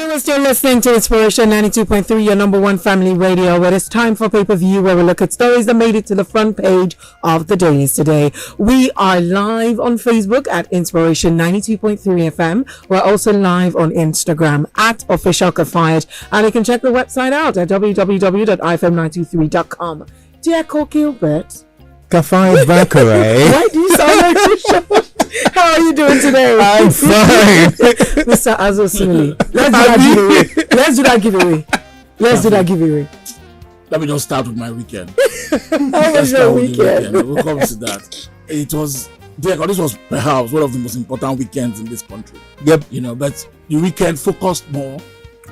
You're still listening to Inspiration 92.3, your number one family radio, where it's time for pay-per-view, where we look at stories that made it to the front page of the dailies today. We are live on Facebook at Inspiration 92.3 FM. We're also live on Instagram at Official Kafayat, and you can check the website out at www.ifm923.com. Dear Cole Gilbert. Kafayat Bakare. Why do you sound like the show? How are you doing today? I'm fine. Mr. Azosili. Let's do that giveaway. Let me just start with my weekend. How was your weekend? We'll come to that. This was perhaps one of the most important weekends in this country. Yep. But the weekend focused more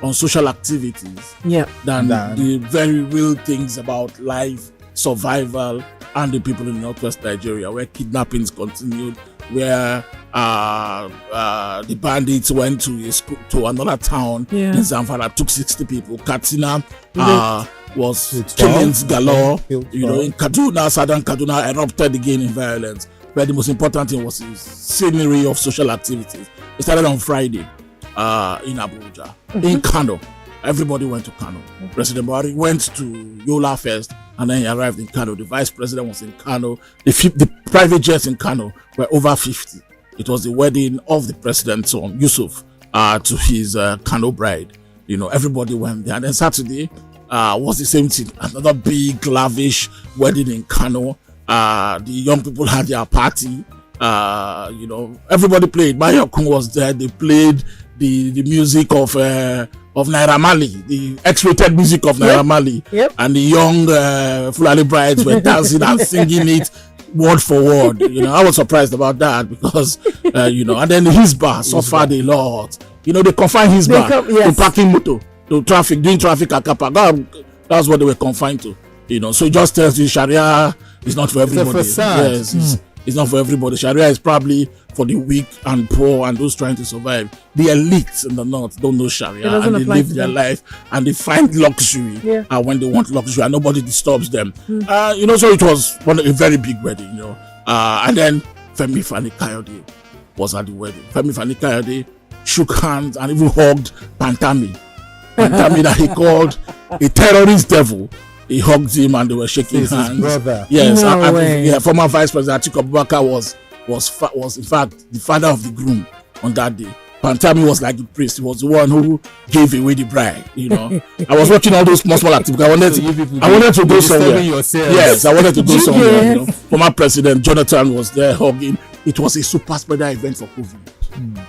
on social activities than the very real things about life, survival, and the people in Northwest Nigeria, where kidnappings continued, where the bandits went to another town in Zamfara, took 60 people. Katsina was killings galore. In Kaduna, southern Kaduna erupted again in violence. But the most important thing was the scenery of social activities. It started on Friday in Abuja, in Kano. Everybody went to Kano. President Buhari went to Yola first, and then he arrived in Kano. The vice president was in Kano. The private jets in Kano were over 50. It was the wedding of the president's son, Yusuf, to his Kano bride. Everybody went there. And then Saturday was the same thing. Another big, lavish wedding in Kano. The young people had their party. Everybody played. Mayokun was there. They played the music of Naira Marley, the X-rated music of Naira Marley. Yep. And the young Fulani brides were dancing and singing it word for word. I was surprised about that because, and then his bar suffered a lot. They confined his bar to parking motor, to traffic, doing traffic at Kappa. That's what they were confined to. So it just tells you Sharia is not for everybody. It's not for everybody. Sharia is probably for the weak and poor and those trying to survive. The elites in the north don't know Sharia and they live their life and they find luxury when they want luxury and nobody disturbs them. So it was a very big wedding, and then Femi Fani-Kayode was at the wedding. Femi Fani-Kayode shook hands and even hugged Pantami that he called a terrorist devil. He hugged him and they were shaking hands. His brother. Yes, former Vice President Atiku Abubakar was in fact the father of the groom on that day. Pantami was like the priest. He was the one who gave away the bride. I was watching all those small activities. I wanted to go somewhere. Yes, I wanted to go somewhere. Former President Jonathan was there hugging. It was a super spreader event for COVID.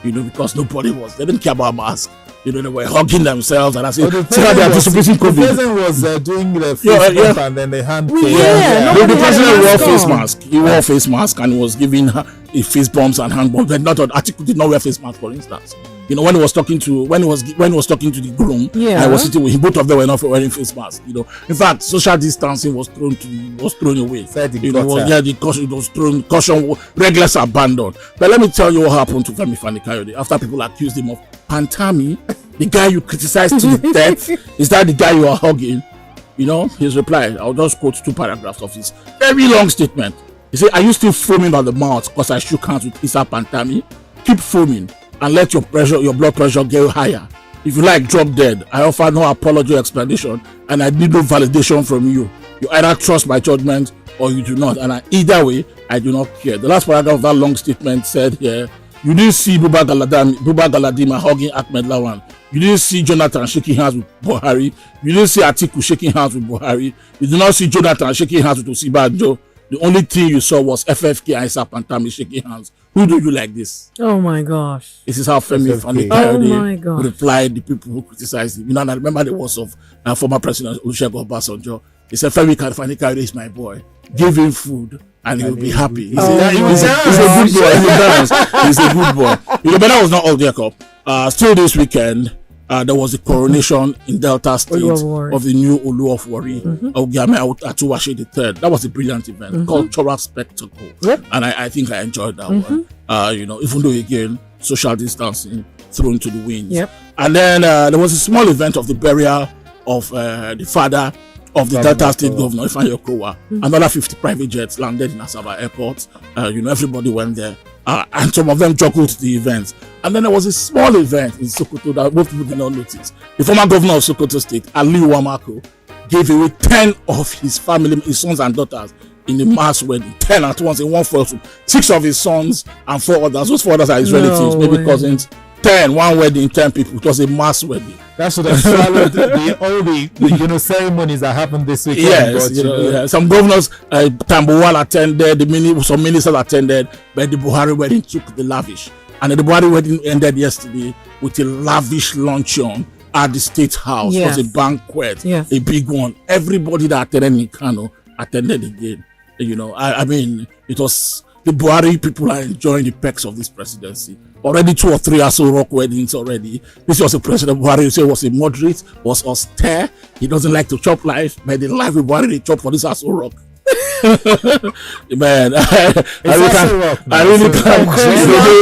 Because nobody was. They didn't care about masks. They were hugging themselves, and I said, "See how they are distributing COVID." The president was doing the face mask and then the hand. The president wore face mask. He wore face mask and was giving face bumps and hand bumps. But not Atiku did not wear face mask, for instance. When he was talking to the groom, I was sitting with him. Both of them were not wearing face masks. In fact, social distancing was thrown away. It was thrown. Caution, regulars abandoned. But let me tell you what happened to Femi Fani-Kayode after people accused him of Pantami, the guy you criticized to the death. Is that the guy you are hugging? His reply. I'll just quote 2 paragraphs of his very long statement. He said, "Are you still foaming at the mouth because I shook hands with Issa Pantami? Keep foaming and let your blood pressure get higher. If you like, drop dead. I offer no apology or explanation, and I need no validation from you. You either trust my judgment or you do not, and either way, I do not care." The last paragraph of that long statement said here, "You didn't see Buba Galadima hugging Ahmed Lawan. You didn't see Jonathan shaking hands with Buhari. You didn't see Atiku shaking hands with Buhari. You did not see Jonathan shaking hands with Osibajo. The only thing you saw was FFK and Issa Pantami shaking hands. Who do you like this?" Oh my gosh. This is how Femi Fani-Kayode replied the people who criticized him. And I remember the words of former President Olusegun Obasanjo. He said, "Femi Fani-Kayode is my boy. Give him food and he'll be happy." He's a good boy. He's a good boy. But that was not all there, Cup. Still this weekend, there was the coronation in Delta State of the new Olu of Warri, Ogiame Atuwashe III. That was a brilliant event, cultural spectacle. And I think I enjoyed that one. Even though, again, social distancing thrown to the winds. And then there was a small event of the burial of the father of the Delta State Governor, Ifeanyi Okowa. Another 50 private jets landed in Asaba Airport. Everybody went there. and some of them juggled the events. And then there was a small event in Sokoto that most people did not notice. The former governor of Sokoto State, Ali Wamako, gave away 10 of his family, his sons and daughters, in a mass wedding. 10 at once in one fell swoop. 6 of his sons and 4 others. Those 4 others are his relatives, maybe cousins. 10, one wedding, 10 people. It was a mass wedding. That's what I swallowed all the ceremonies that happened this weekend. Yes, yeah. Some governors, Tambuwal attended, some ministers attended, but the Buhari wedding took the lavish. And the Buhari wedding ended yesterday with a lavish luncheon at the State House. It was a banquet, a big one. Everybody that attended in Kano attended again. I mean, it was the Buhari people are enjoying the perks of this presidency. Already 2 or 3 Aso Rock weddings already. This was a President Buhari who said was a moderate, was austere. He doesn't like to chop life, but the life with Buhari they chop for this Aso Rock. Man, I really can't.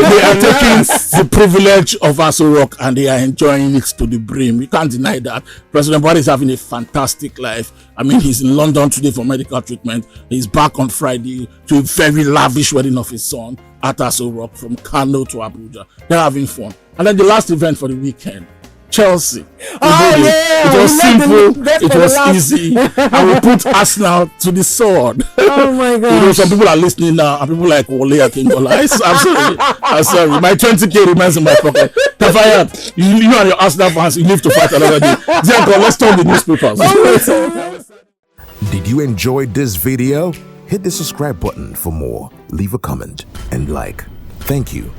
They are taking the privilege of Aso Rock and they are enjoying it to the brim. You can't deny that. President Buhari is having a fantastic life. I mean, he's in London today for medical treatment. He's back on Friday to a very lavish wedding of his son at Aso Rock from Kano to Abuja. They're having fun. And then the last event for the weekend, Chelsea. It was simple, it was easy, and we put Arsenal to the sword. Oh my God! Some people are listening now, and people like Wole Akintola. I'm sorry. My 20k remains in my pocket. Tafayat, you and your Arsenal fans, you live to fight another day. Zianko, let's turn the newspapers. Did you enjoy this video? Hit the subscribe button for more. Leave a comment and like. Thank you.